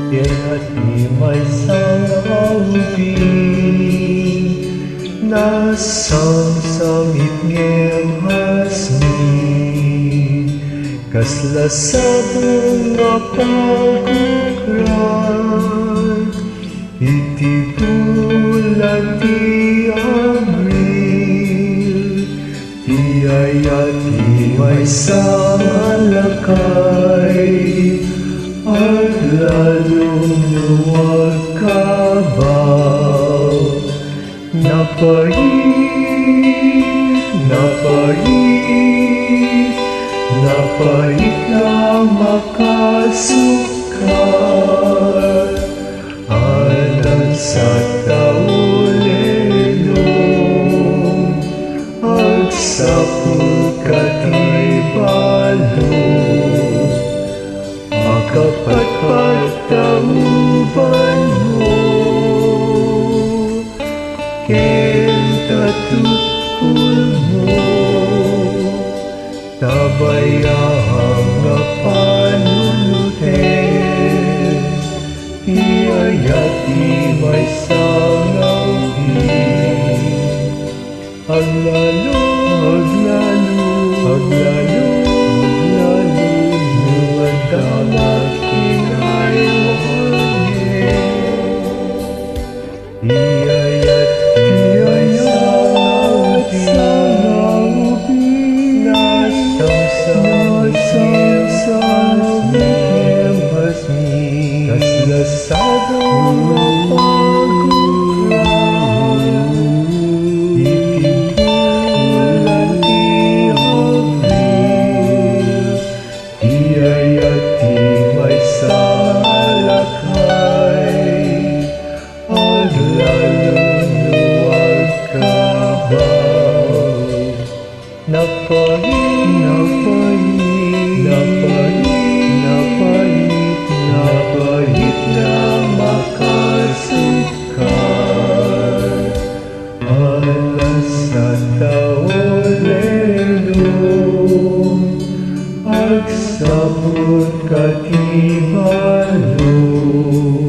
Ayat ni Maysa ubing nasamsamit ngem hasmi kasla sabong nga pagkukran iti bulan ti Abril ti ayat ni Maysa alakay at lalong luwag kabaw napait na makasukal alam sa taulelong agsapul katibalong makapatpatauban mo ken tatutpul mo tabayahang nga panunuten ti ayat ti Maysa nga ubing aglalo nuwadamat kinaywangen ti ayat ti Maysa nga ubing nasamsam hasmi kasla sabong nga pagkukran iti bulan ti Abril ti ayat ti Maysa alakay aglalong luwag kabaw napait na makasukal alas sa taulelong agsabot katibalong